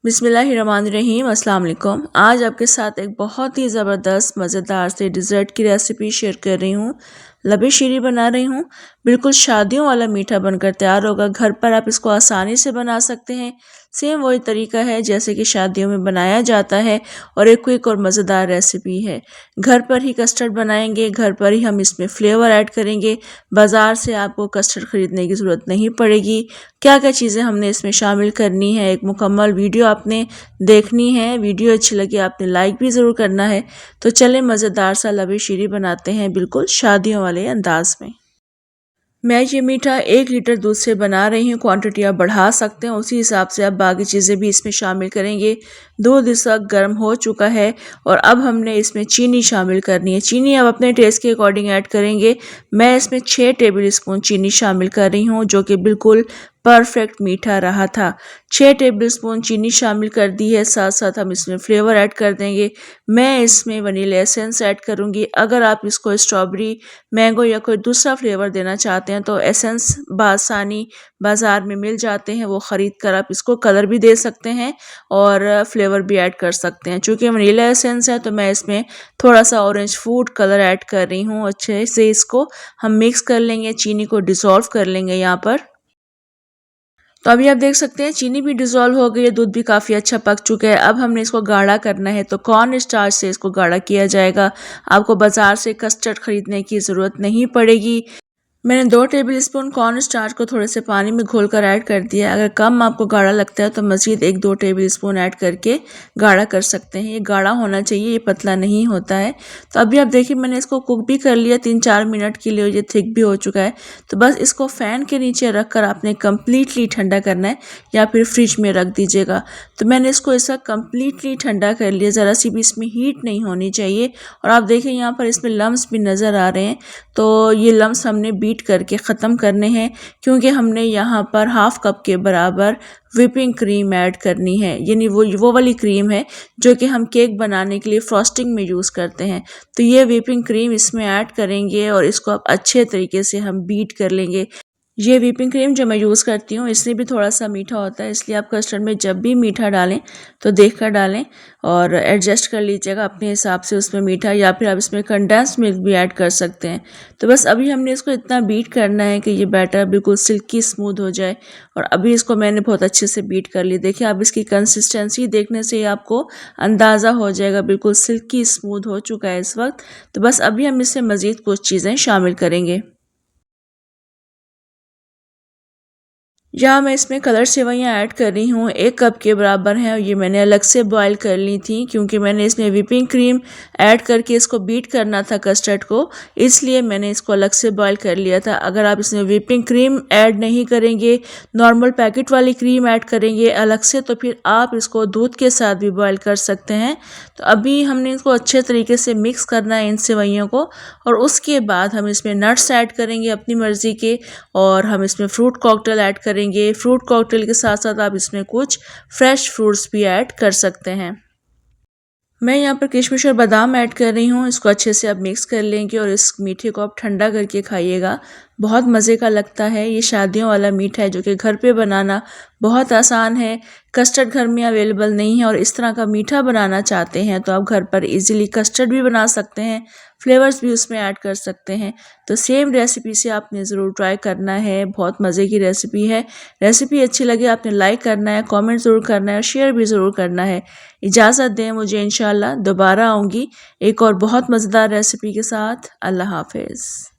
बिस्मिल्लाहिर्रहमानिर्रहीम अस्सलाम वालेकुम। आज आपके साथ एक बहुत ही ज़बरदस्त मज़ेदार से डिज़र्ट की रेसिपी शेयर कर रही हूँ। लबे शीरी बना रही हूँ। बिल्कुल शादियों वाला मीठा बनकर तैयार होगा। घर पर आप इसको आसानी से बना सकते हैं। सेम वही तरीका है जैसे कि शादियों में बनाया जाता है और एक क्विक और मज़ेदार रेसिपी है। घर पर ही कस्टर्ड बनाएंगे, घर पर ही हम इसमें फ्लेवर ऐड करेंगे। बाज़ार से आपको कस्टर्ड ख़रीदने की ज़रूरत नहीं पड़ेगी। क्या क्या चीज़ें हमने इसमें शामिल करनी है, एक मुकम्मल वीडियो आपने देखनी है। वीडियो अच्छी लगी आपने लाइक भी ज़रूर करना है। तो चलें मज़ेदार सा लबे शीरी बनाते हैं बिल्कुल शादियों वाले अंदाज में। मैं ये मीठा 1 लीटर दूध से बना रही हूँ। क्वांटिटी आप बढ़ा सकते हैं, उसी हिसाब से आप बाकी चीज़ें भी इसमें शामिल करेंगे। दूध इस वक्त गर्म हो चुका है और अब हमने इसमें चीनी शामिल करनी है। चीनी आप अपने टेस्ट के अकॉर्डिंग ऐड करेंगे। मैं इसमें 6 टेबल स्पून चीनी शामिल कर रही हूँ जो कि बिल्कुल परफेक्ट मीठा रहा था। 6 टेबल स्पून चीनी शामिल कर दी है। साथ साथ हम इसमें फ्लेवर ऐड कर देंगे। मैं इसमें वनीला एसेंस ऐड करूँगी। अगर आप इसको स्ट्रॉबेरी, मैंगो या कोई दूसरा फ्लेवर देना चाहते हैं तो एसेंस बासानी बाज़ार में मिल जाते हैं, वो ख़रीद कर आप इसको कलर भी दे सकते हैं और फ्लेवर भी ऐड कर सकते हैं। चूँकि वनीला एसेंस है तो मैं इसमें थोड़ा सा ऑरेंज फूड कलर ऐड कर रही हूँ। अच्छे से इसको हम मिक्स कर लेंगे, चीनी को डिसॉल्व कर लेंगे यहाँ पर। तो अभी आप देख सकते हैं चीनी भी डिसॉल्व हो गई है, दूध भी काफ़ी अच्छा पक चुका है। अब हमने इसको गाढ़ा करना है तो कॉर्न स्टार्च से इसको गाढ़ा किया जाएगा। आपको बाज़ार से कस्टर्ड ख़रीदने की ज़रूरत नहीं पड़ेगी। मैंने 2 टेबल स्पून कॉर्न स्टार्च को थोड़े से पानी में घोलकर ऐड कर दिया। अगर कम आपको गाढ़ा लगता है तो मज़ीद 1-2 टेबल स्पून ऐड करके गाढ़ा कर सकते हैं। ये गाढ़ा होना चाहिए, ये पतला नहीं होता है। तो अभी आप देखिए मैंने इसको कुक भी कर लिया 3-4 मिनट के लिए, ये थिक भी हो चुका है। तो बस इसको फ़ैन के नीचे रख कर आपने कम्प्लीटली ठंडा करना है या फिर फ्रिज में रख दीजिएगा। तो मैंने इसको ऐसा कम्प्लीटली ठंडा कर लिया, ज़रा सी भी इसमें हीट नहीं होनी चाहिए। और आप देखें यहाँ पर इसमें लम्स भी नज़र आ रहे हैं, तो ये लम्स हमने बीट करके ख़त्म करने हैं क्योंकि हमने यहाँ पर हाफ कप के बराबर व्हिपिंग क्रीम ऐड करनी है। यानी वो वाली क्रीम है जो कि हम केक बनाने के लिए फ्रॉस्टिंग में यूज़ करते हैं। तो ये व्हिपिंग क्रीम इसमें ऐड करेंगे और इसको आप अच्छे तरीके से हम बीट कर लेंगे। ये व्हिपिंग क्रीम जो मैं यूज़ करती हूँ इससे भी थोड़ा सा मीठा होता है, इसलिए आप कस्टर्ड में जब भी मीठा डालें तो देख कर डालें और एडजस्ट कर लीजिएगा अपने हिसाब से उसमें मीठा, या फिर आप इसमें कंडेंस्ड मिल्क भी ऐड कर सकते हैं। तो बस अभी हमने इसको इतना बीट करना है कि ये बैटर बिल्कुल सिल्की स्मूथ हो जाए। और अभी इसको मैंने बहुत अच्छे से बीट कर लिया। देखिए आप इसकी कंसिस्टेंसी देखने से ही आपको अंदाज़ा हो जाएगा, बिल्कुल सिल्की स्मूथ हो चुका है इस वक्त। तो बस अभी हम इसमें मज़ीद कुछ चीज़ें शामिल करेंगे। यहाँ मैं इसमें कलर सेवइयाँ ऐड कर रही हूँ, 1 कप के बराबर हैं और ये मैंने अलग से बॉईल कर ली थी क्योंकि मैंने इसमें व्हिपिंग क्रीम ऐड करके इसको बीट करना था कस्टर्ड को, इसलिए मैंने इसको अलग से बॉईल कर लिया था। अगर आप इसमें व्हिपिंग क्रीम ऐड नहीं करेंगे, नॉर्मल पैकेट वाली क्रीम ऐड करेंगे अलग से, तो फिर आप इसको दूध के साथ भी बॉईल कर सकते हैं। तो अभी हमने इसको अच्छे तरीके से मिक्स करना है इन सेवइयों को, और उसके बाद हम इसमें नट्स ऐड करेंगे अपनी मर्ज़ी के, और हम इसमें फ्रूट कॉकटेल ऐड करेंगे। फ्रूट कॉकटेल के साथ साथ आप इसमें कुछ फ्रेश फ्रूट्स भी ऐड कर सकते हैं। मैं यहाँ पर किशमिश और बादाम ऐड कर रही हूँ। इसको अच्छे से आप मिक्स कर लेंगे और इस मीठे को आप ठंडा करके खाइएगा, बहुत मज़े का लगता है। ये शादियों वाला मीठा है जो कि घर पे बनाना बहुत आसान है। कस्टर्ड घर में अवेलेबल नहीं है और इस तरह का मीठा बनाना चाहते हैं तो आप घर पर इजीली कस्टर्ड भी बना सकते हैं, फ्लेवर्स भी उसमें ऐड कर सकते हैं। तो सेम रेसिपी से आपने ज़रूर ट्राई करना है, बहुत मज़े की रेसिपी है। रेसिपी अच्छी लगे आपने लाइक करना है, कमेंट ज़रूर करना है और शेयर भी ज़रूर करना है। इजाज़त दें मुझे, इंशाल्लाह दोबारा आऊँगी एक और बहुत मज़ेदार रेसिपी के साथ। अल्लाह हाफ़िज़।